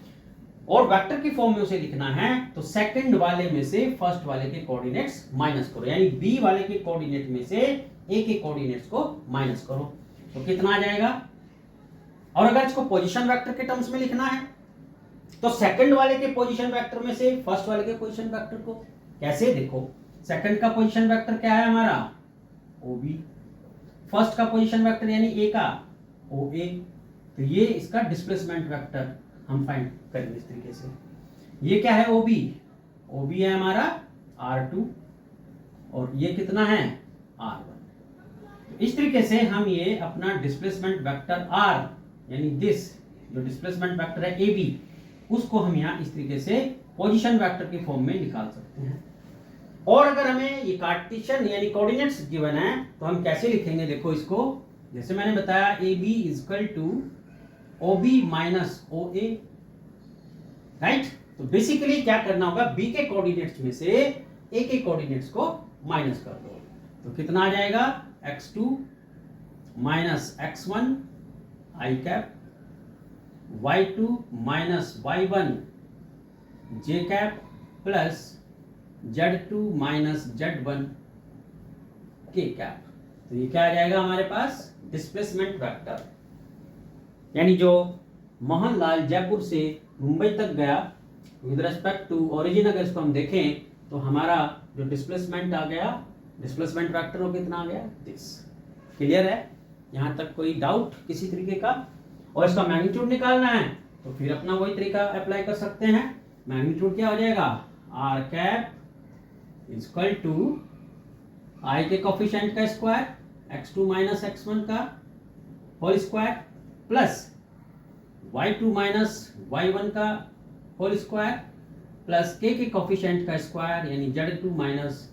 और वेक्टर की फॉर्म में उसे लिखना है, तो सेकंड वाले में से फर्स्ट वाले के कोऑर्डिनेट्स माइनस करो, यानी B वाले के कोऑर्डिनेट में से A के कोऑर्डिनेट्स को माइनस करो, तो कितना आ जाएगा। और अगर इसको पोजीशन वेक्टर के टर्म्स में लिखना है तो सेकंड वाले के पोजीशन वेक्टर में से फर्स्ट वाले के पोजीशन वेक्टर को कैसे, देखो सेकंड का पोजीशन वेक्टर क्या है हमारा, OB, फर्स्ट का पोजीशन वेक्टर यानी A का OA, तो ये इसका डिस्प्लेसमेंट वेक्टर हम फाइंड करेंगे इस तरीके से। ये क्या है, OB है हमारा R2, और ये कितना है, R1। तो इस तरीके से हम ये अपना डिस्प्लेसमेंट वेक्टर R यानी दिस जो डिस्प्लेसमेंट वेक्टर है AB, उसको हम यहाँ इस तरीके से पोजीशन वेक्टर की फॉर्म में निकाल सकते हैं। और अगर हमें ये कार्टेशियन यानी कोऑर्डिनेट्स गिवन है तो हम कैसे लिखेंगे, देखो इसको जैसे मैंने बताया AB equal to OB minus OA, right. तो बेसिकली क्या करना होगा, B के कोऑर्डिनेट्स में से A के कोऑर्डिनेट्स को माइनस कर दो, तो कितना आ जाएगा, x2 minus x1 i cap, y2 minus y1 j cap plus z2 minus z1 k cap. तो ये क्या आ जाएगा हमारे पास, डिस्प्लेसमेंट वेक्टर। यानी जो मोहनलाल जयपुर से मुंबई तक गया विद रेस्पेक्ट टू ओरिजिन, अगर इसको हम देखें तो हमारा जो डिस्प्लेसमेंट आ गया, डिस्प्लेसमेंट वेक्टर वो कितना आ गया, दिस। क्लियर है? यहाँ तक कोई डाउट किसी तरीके का? और इसका मैग्नीट्यूड निकालना है तो फिर अपना वही तरीका अप्लाई कर सकते हैं। मैग्नीट्यूड क्या हो जाएगा, आर कैप इक्वल टू आई के कोफिशिएंट का स्क्वायर, x2 माइनस x1 का whole square, plus y2 minus y1 का होल स्क्वायर, प्लस k के कोफिशिएंट का स्क्वायर यानी z2 माइनस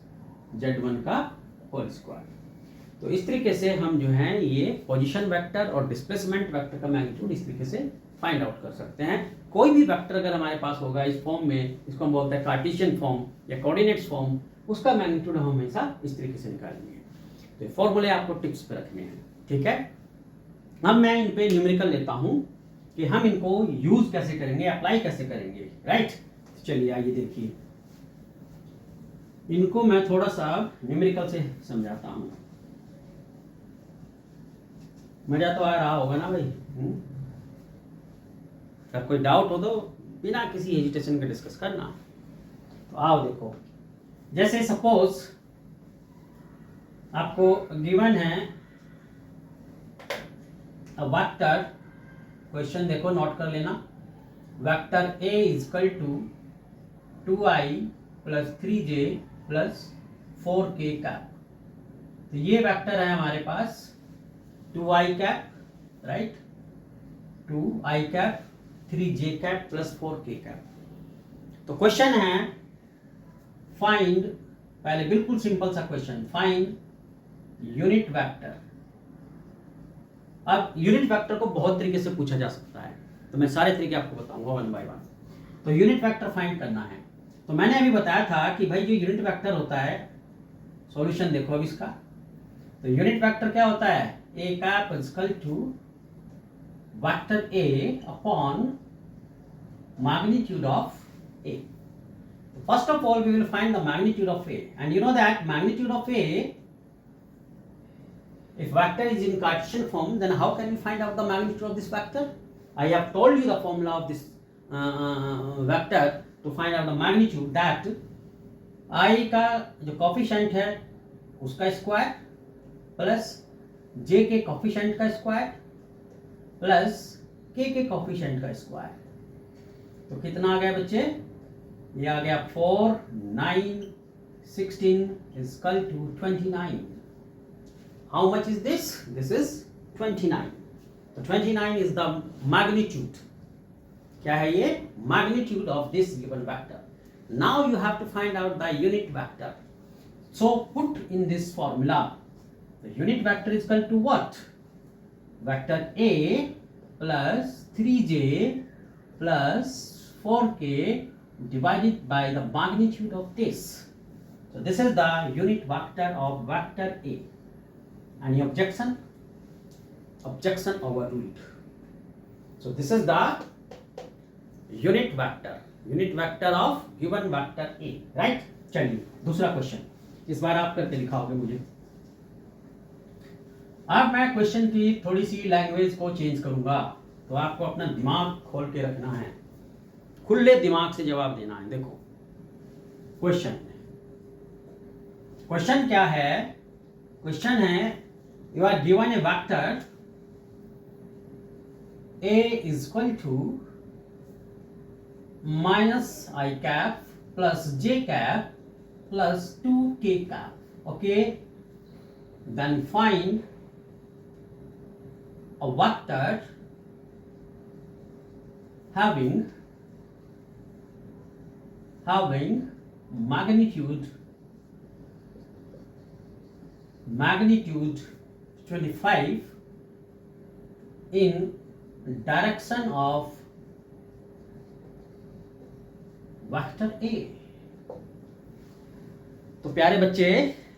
z1 का होल स्क्वायर। तो इस तरीके से हम जो है ये पोजीशन वेक्टर और डिस्प्लेसमेंट वेक्टर का मैग्नीट्यूड इस तरीके से फाइंड आउट कर सकते हैं। कोई भी वेक्टर अगर हमारे पास होगा इस फॉर्म में, इसको हम बोलते हैं कार्टेशियन फॉर्म या कोऑर्डिनेट्स फॉर्म, उसका मैग्नीट्यूड हम हमेशा इस तरीके से निकालेंगे। तो ये फॉर्मूले आपको टिप्स पे रखने हैं, ठीक है। अब मैं इन पे न्यूमेरिकल लेता हूं कि हम इनको यूज कैसे करेंगे, अप्लाई कैसे करेंगे, राइट। चलिए आइए देखिए, इनको मैं थोड़ा सा न्यूमेरिकल से समझाता हूं। मजा तो आ रहा होगा ना भाई? अगर कोई डाउट हो तो बिना किसी हेजिटेशन के डिस्कस करना। तो आओ देखो, जैसे सपोज आपको गिवन है वेक्टर, क्वेश्चन देखो नोट कर लेना, vector a equal to 2i plus 3j plus 4k cap. तो ये वेक्टर है हमारे पास 2i cap, right, 2i cap 3j cap plus 4k cap. तो क्वेश्चन है फाइंड, पहले बिल्कुल सिंपल सा क्वेश्चन, फाइंड यूनिट वेक्टर। अब यूनिट वेक्टर को बहुत तरीके से पूछा जा सकता है, तो मैं सारे तरीके आपको बताऊंगा वन बाय वन। तो यूनिट वेक्टर फाइंड करना है, तो मैंने अभी बताया था कि भाई जो यूनिट वेक्टर होता है, सॉल्यूशन देखो अब इसका। तो यूनिट वेक्टर क्या होता है, A cap equal to vector A upon magnitude of A. First of all, we will find the magnitude of A, and you know that magnitude of A, if vector is in Cartesian form, then how can we find out the magnitude of this vector? I have told you the formula of this vector to find out the magnitude, that I का जो coefficient है उसका square plus j के coefficient का square plus k के coefficient का square. तो कितना आ गया बच्चे, ये आ गया 4, 9, 16 is equal to 29. How much is this? This is 29. So 29 is the magnitude. क्या है ये? Magnitude of this given vector. Now you have to find out the unit vector. So put in this formula. The unit vector is equal to what? Vector A plus 3j plus 4k divided by the magnitude of this. So this is the unit vector of vector A. Any objection? Objection overruled. So this is the unit vector of given vector A, right? चलिए दूसरा question, इस बार आप करके दिखाओगे मुझे। अब मैं question की थोड़ी सी लैंग्वेज को चेंज करूंगा, तो आपको अपना दिमाग खोल के रखना है, खुले दिमाग से जवाब देना है। देखो क्वेश्चन क्या है, क्वेश्चन है you are given a vector A is equal to minus I cap plus j cap plus 2k cap, okay, then find a vector having magnitude 25 in direction of vector A. तो प्यारे बच्चे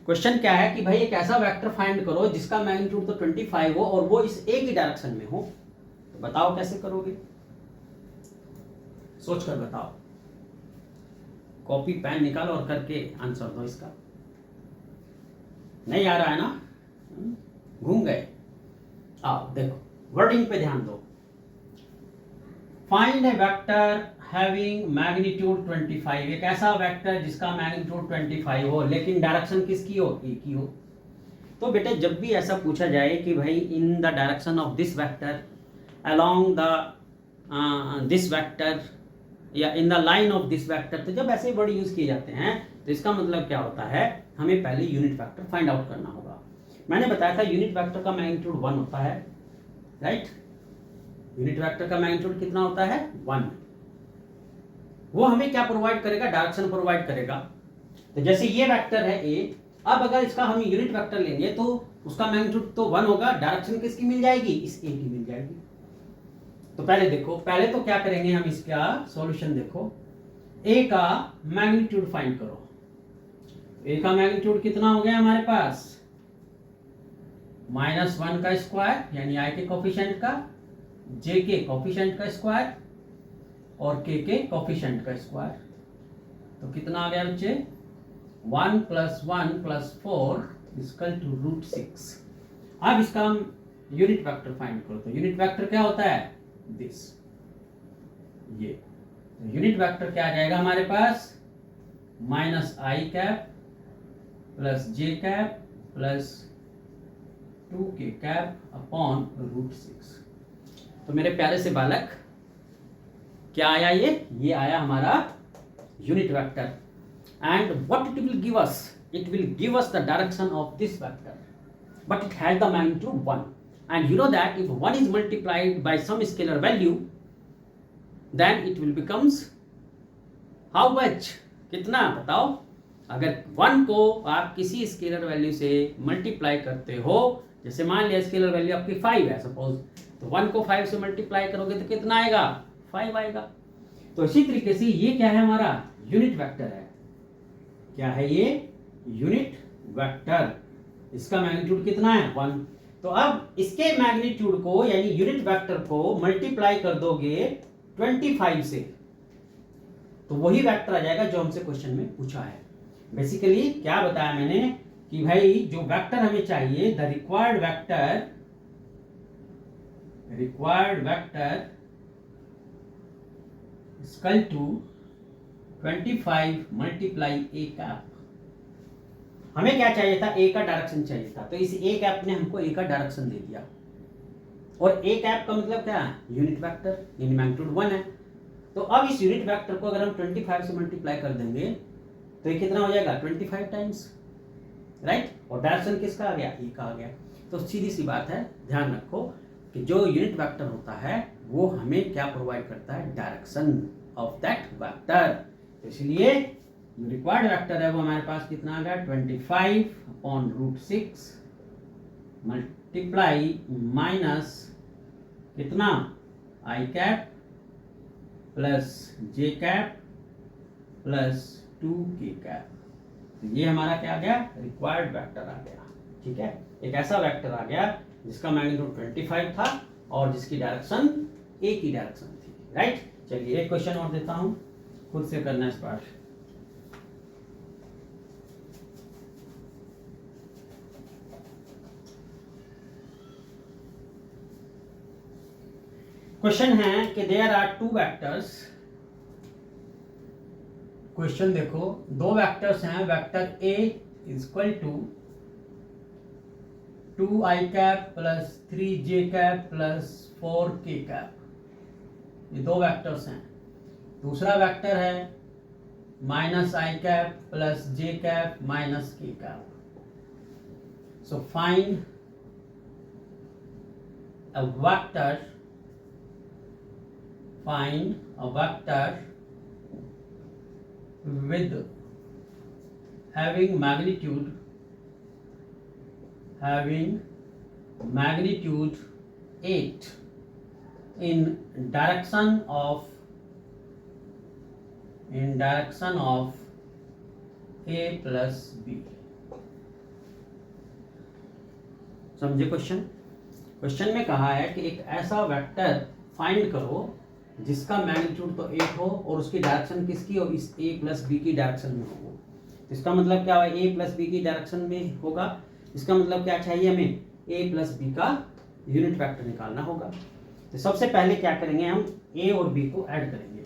question क्या है कि भाई एक ऐसा vector find करो जिसका मैग्नीट्यूड तो 25 हो और वो इस ए की डायरेक्शन में हो। तो बताओ कैसे करोगे, सोच कर बताओ, कॉपी पेन निकालो और करके आंसर दो इसका। नहीं आ रहा है ना? घूम गए। आओ देखो वर्डिंग पे ध्यान दो। फाइंड ए वेक्टर हैविंग मैग्नीट्यूड 25, एक ऐसा वेक्टर जिसका मैग्नीट्यूड 25 हो लेकिन डायरेक्शन किसकी हो, ए की हो। तो बेटे जब भी ऐसा पूछा जाए कि भाई in the direction of this vector along the this vector या in the line of this vector, तो जब ऐसे वर्ड यूज किए जाते हैं तो इसका मतलब क्या होता है, हमें पहले यूनिट वेक्टर फाइंड आउट करना होगा। मैंने बताया था यूनिट वेक्टर का मैग्नीट्यूड 1 होता है, राइट। यूनिट वेक्टर का मैग्नीट्यूड कितना होता है, 1। वो हमें क्या प्रोवाइड करेगा, डायरेक्शन प्रोवाइड करेगा। तो जैसे ये वेक्टर है ए, अब अगर इसका हम यूनिट वेक्टर लेंगे तो उसका मैग्नीट्यूड तो 1 होगा, डायरेक्शन किसकी मिल जाएगी, इस ए की मिल जाएगी। तो पहले देखो, पहले तो क्या करेंगे हम, इसका सॉल्यूशन देखो। ए का मैग्नीट्यूड फाइंड करो। ए का मैग्नीट्यूड कितना हो गया हमारे पास, -1 का स्क्वायर यानी आई के कोफिशिएंट का, जे के कोफिशिएंट का स्क्वायर और के कोफिशिएंट का स्क्वायर। तो कितना आ गया बच्चे, 1 + 1 + 4 = √6। अब इसका हम यूनिट वेक्टर फाइंड करो। तो यूनिट वेक्टर क्या होता है, दिस, ये। तो यूनिट वेक्टर क्या आ जाएगा हमारे पास, -i cap + j cap + 2k cap upon √6। तो मेरे प्यारे से बालक क्या आया, ये आया हमारा unit vector. And what it will give us, it will give us the direction of this vector, but it has the magnitude 1, and you know that if 1 is multiplied by some scalar value then it will becomes how much, कितना बताओ। अगर 1 को आप किसी scalar value से multiply करते हो, जैसे मान लिया स्केलर वैल्यू आपकी 5 है सपोज, तो 1 को 5 से मल्टीप्लाई करोगे तो कितना आएगा, 5 आएगा। तो इसी तरीके से ये क्या है, हमारा यूनिट वेक्टर है। क्या है ये, यूनिट वेक्टर। इसका मैग्नीट्यूड कितना है, 1। तो अब इसके मैग्नीट्यूड को यानी यूनिट वेक्टर को मल्टीप्लाई कर दोगे 25 से, तो वही वेक्टर आ जाएगा जो हमसे क्वेश्चन में पूछा है। बेसिकली क्या बताया मैंने कि भाई जो वेक्टर हमें चाहिए, the required vector equal to 25 × a cap. हमें क्या चाहिए था, ए का डायरेक्शन चाहिए था, तो इस ए कैप ने हमको ए का डायरेक्शन दे दिया। और ए कैप का मतलब क्या है, यूनिट वेक्टर, यानी मैग्नीट्यूड 1 है। तो अब इस यूनिट वेक्टर को अगर हम 25 से मल्टीप्लाई कर देंगे तो ये कितना हो जाएगा, 25 टाइम्स, राइट। और डायरेक्शन किसका आ गया, ए का आ गया। तो सीधी सी बात है, ध्यान रखो कि जो यूनिट वेक्टर होता है वो हमें क्या प्रोवाइड करता है, डायरेक्शन ऑफ दैट वेक्टर। तो इसलिए जो रिक्वायर्ड वेक्टर है वो हमारे पास कितना आ गया, 25 अपॉन √6 मल्टीप्लाई माइनस कितना, आई कैप प्लस जे कैप प्लस 2k कैप। तो ये हमारा क्या आ गया, रिक्वायर्ड वेक्टर आ गया। ठीक है, एक ऐसा वेक्टर आ गया जिसका मैग्नीट्यूड 25 था और जिसकी डायरेक्शन ए की डायरेक्शन थी, राइट। चलिए एक क्वेश्चन और देता हूं, खुद से करना इस पार्ट। क्वेश्चन है कि देयर आर 2 वेक्टर्स। क्वेश्चन देखो, 2 वेक्टर्स हैं, vector a equal to 2i cap plus 3j cap plus 4k cap, ये 2 वेक्टर्स हैं। दूसरा वेक्टर है -i cap plus j cap minus k cap. So find a vector with having magnitude 8 in direction of a plus b। समझे question में कहा है कि एक ऐसा वेक्टर फाइंड करो जिसका मैग्नीट्यूड तो 8 हो और उसकी डायरेक्शन किसकी हो, इस a प्लस बी की डायरेक्शन में हो। इसका मतलब क्या है, a प्लस बी की डायरेक्शन में होगा इसका मतलब क्या चाहिए, हमें a प्लस बी का यूनिट वेक्टर निकालना होगा। तो सबसे पहले क्या करेंगे, हम a और b को ऐड करेंगे।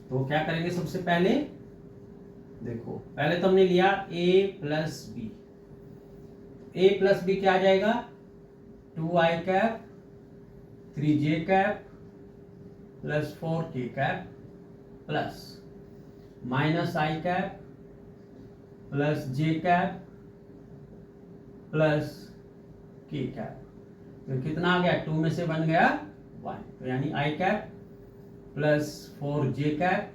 तो क्या करेंगे, सबसे पहले देखो, पहले तो हमने लिया a plus b. a plus b क्या आ जाएगा, 2i cap 3j cap plus 4k cap plus minus i cap plus j cap plus k cap. तो कितना आ गया, 2 में से बन गया 1, तो यानी i cap plus 4j cap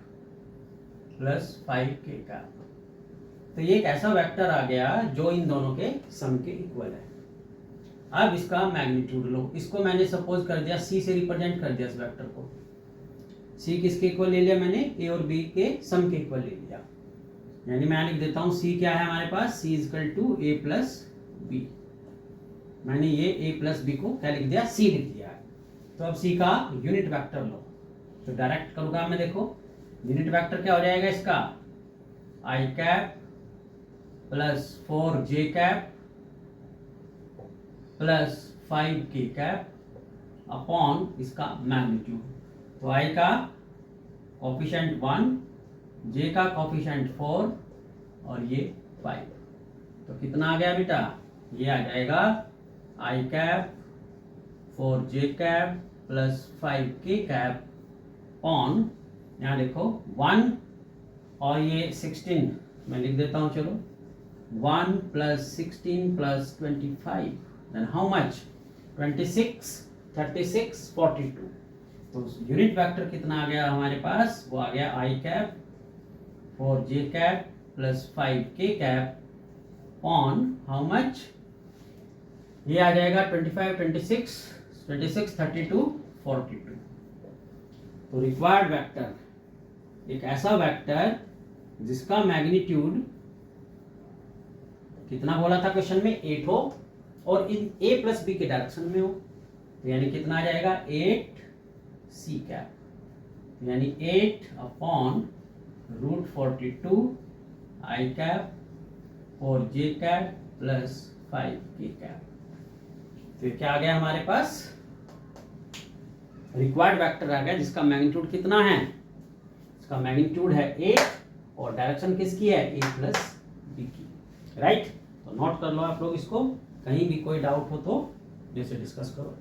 plus 5k cap. तो ये एक ऐसा वेक्टर आ गया जो इन दोनों के सम के इक्वल है। अब इसका मैग्नीट्यूड लो, इसको मैंने सपोज कर दिया c से रिप्रेजेंट कर दिया इस वेक्टर को। c किसके इक्वल ले लिया मैंने, a और b के सम के इक्वल ले लिया। यानी मैं लिख देता हूं c क्या है हमारे पास, c equal to a plus b. मैंने ये a प्लस बी को क्या लिख दिया, c लिख दिया है। तो अब c का यूनिट वेक्टर लो, तो डायरेक्ट करूंगा मैं, देखो यूनिट वेक्टर क्या हो जाएगा इसका, i cap plus 4j cap plus 5k cap upon इसका मैग्नीट्यूड। तो i का कोफिशिएंट 1, j का कोफिशिएंट 4 और ये 5। तो कितना आ गया बेटा, ये आ जाएगा i cap 4j cap plus 5k cap on, यहाँ देखो 1 और ये 16 मैं लिख देता हूँ, चलो 1 plus 16 plus 25 then how much, 26 36 42। तो यूनिट वेक्टर कितना आ गया हमारे पास, वो आ गया i cap 4j cap plus 5k cap on how much, ये आ जाएगा 25 26 26 32 42। तो रिक्वायर्ड वेक्टर एक ऐसा वेक्टर जिसका मैग्नीट्यूड कितना बोला था क्वेश्चन में, 8 हो और इन a प्लस बी के डायरेक्शन में हो। तो यानी कितना आ जाएगा, 8c कैप, यानी 8 upon root 42 i cap 4j cap plus 5k cap. तो ये क्या आ गया हमारे पास, रिक्वायर्ड वेक्टर आ गया जिसका मैग्नीट्यूड कितना है, इसका मैग्नीट्यूड है 8 और डायरेक्शन किसकी है, a प्लस बी की, राइट। तो नोट कर लो आप लोग इसको, कहीं भी कोई डाउट हो तो जैसे डिस्कस करो।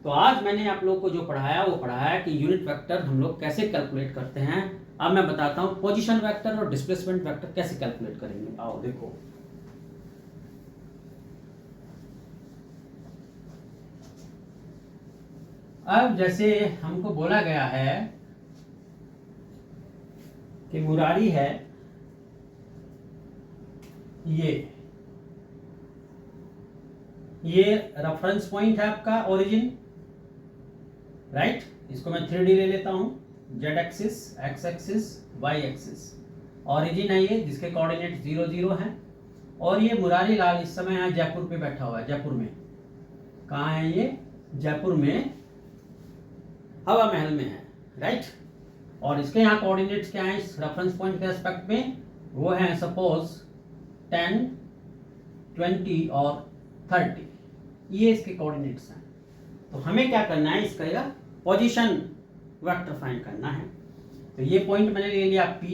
तो आज मैंने आप लोग को जो पढ़ाया वो पढ़ाया कि यूनिट वेक्टर हम लोग कैसे कैलकुलेट करते हैं। अब मैं बताता हूं पोजीशन वेक्टर और डिस्प्लेसमेंट वेक्टर कैसे कैलकुलेट करेंगे। आओ देखो, अब जैसे हमको बोला गया है कि मुरारी है, ये रेफरेंस पॉइंट है आपका ओरिजिन, राइट। इसको मैं 3D ले लेता हूं, z axis, x axis, y axis. Origin है ये जिसके कोऑर्डिनेट 0 0 हैं। और ये मुरारी लाल इस समय यहाँ जयपुर पे बैठा हुआ है, जयपुर में। कहाँ है ये, जयपुर में हवा महल में है, राइट। और इसके यहाँ कोऑर्डिनेट्स क्या है इस रेफरेंस पॉइंट के रेस्पेक्ट में, वो है सपोज 10 20 और 30, ये इसके कोऑर्डिनेट्स हैं। तो हमें क्या करना है, इसका पोजीशन वेक्टर फाइंड करना है। तो ये पॉइंट मैंने ले लिया P,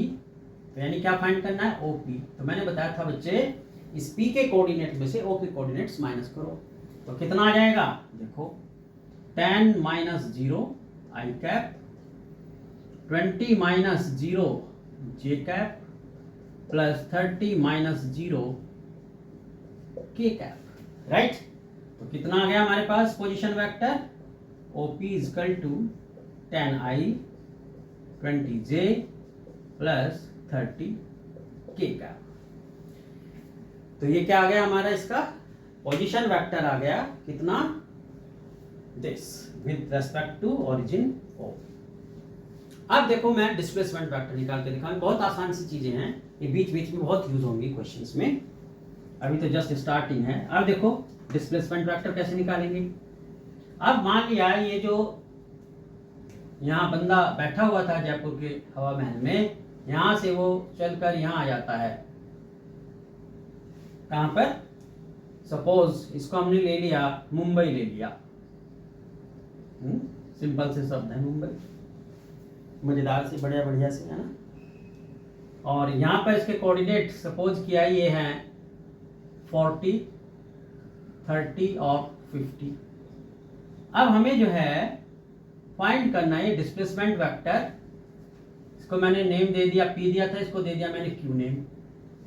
तो यानी क्या फाइंड करना है, OP। तो मैंने बताया था बच्चे, इस P के कोऑर्डिनेट में से O के कोऑर्डिनेट्स माइनस करो। तो कितना आ जाएगा, देखो 10 minus 0 i cap, 20 minus 0 j cap plus 30 minus 0 k cap, right. तो कितना आ गया हमारे पास position vector, OP is equal to 10i 20j plus 30k cap. तो ये क्या आ गया हमारा, इसका पोजीशन वेक्टर आ गया कितना, this with respect to origin O। अब देखो मैं डिस्प्लेसमेंट वेक्टर निकाल के दिखाऊं, बहुत आसान सी चीजें हैं, ये बीच बीच में बहुत यूज होंगी क्वेश्चंस में, अभी तो जस्ट स्टार्टिंग है। अब देखो डिस्प्लेसमेंट वेक्टर कैसे निकालेंगे। अब मान लिया ये जो यहाँ बंदा बैठा हुआ था जयपुर के हवा महल में, यहाँ से वो चलकर यहाँ आ जाता है, कहाँ पर, सपोज इसको हमने ले लिया, मुंबई ले लिया, सिंपल से शब्द है मुंबई, मजेदार से बढ़िया बढ़िया से, है ना। और यहाँ पर इसके कोऑर्डिनेट सपोज किया ये हैं 40, 30 और 50। अब हमें जो है फाइंड करना है डिस्प्लेसमेंट वेक्टर। इसको मैंने नेम दे दिया, पी दिया था, इसको दे दिया मैंने क्यू नेम।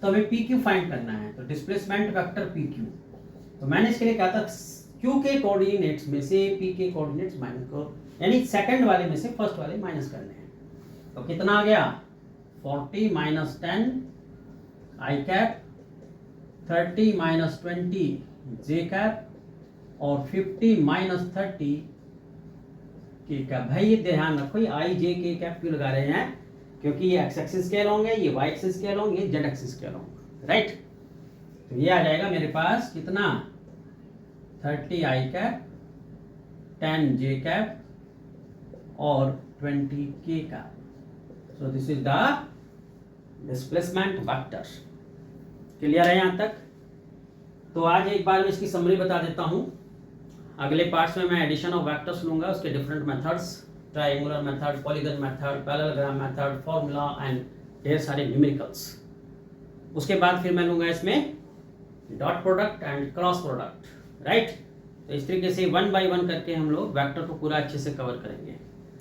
तो हमें पी क्यू फाइंड करना है, तो डिस्प्लेसमेंट वेक्टर पी क्यू। तो मैंने इसके लिए कहा था क्यू के कोऑर्डिनेट्स में से पी के कोऑर्डिनेट्स माइनस को, यानी सेकंड वाले में से फर्स्ट वाले माइनस करने हैं। तो कितना आ गया, 40 माइनस 10 आई कैप, 30 माइनस 20 जे कैप, और 50 माइनस 30 के कैप। भाई ये ध्यान रखो, ये आई जे के कैप क्यों लगा रहे हैं, क्योंकि ये एक्स एक्सिस के अलोंग है, ये वाई एक्सिस के अलोंग, ये जेड एक्सिस के अलोंग, राइट। तो ये आ जाएगा मेरे पास कितना, 30 आई कैप, 10 जे कैप और 20 के cap. So this is the displacement vector. Clear है यहाँ तक? तो आज एक बार मैं इसकी समरी बता देता हूँ। अगले पार्ट्स में मैं एडिशन ऑफ वेक्टर्स लूंगा, उसके different methods, triangular method, polygon method, parallelogram method, formula and ढेर सारे न्यूमेरिकल्स। उसके बाद फिर मैं लूंगा इसमें dot product and cross product, right. तो इस तरीके से 1 बाय 1 करके हम लोग वेक्टर को पूरा अच्छे से कवर करेंगे,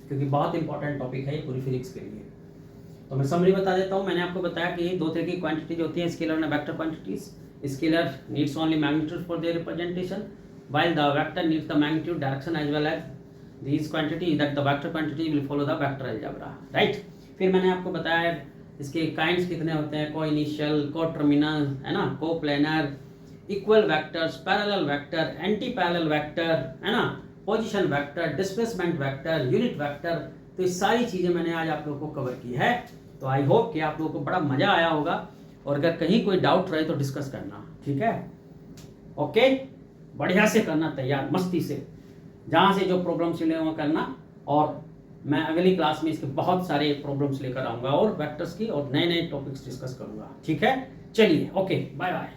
क्योंकि बहुत इंपॉर्टेंट टॉपिक है ये पूरी फिजिक्स के लिए। तो मैं समरी बता देता हूँ। मैंने आपको बताया कि दो तरह की क्वांटिटीज होती हैं, scalar and vector quantities. Scalar needs only magnitude for their representation, while the vector needs the magnitude, direction as well as these quantity that the vector quantity will follow the vector algebra, right। फिर मैंने आपको बताया इसके kinds कितने होते हैं, को initial, को टर्मिनल, है ना, को planar, equal vectors, parallel vector, anti parallel vector, है ना, position vector, displacement vector, unit vector. तो ये सारी चीज़ें मैंने आज आप लोगों को कवर की है। तो आई होप कि आप लोगों को बड़ा मज़ा आया होगा, और अगर कहीं कोई डाउट रहे तो डिस्कस करना, ठीक है। ओके, बढ़िया से करना, तैयार मस्ती से, जहाँ से जो प्रॉब्लम्स मिले वहाँ करना। और मैं अगली क्लास में इसके बहुत सारे प्रॉब्लम्स लेकर आऊँगा और वेक्टर्स की, और नए नए टॉपिक्स डिस्कस करूँगा, ठीक है। चलिए, ओके, बाय बाय।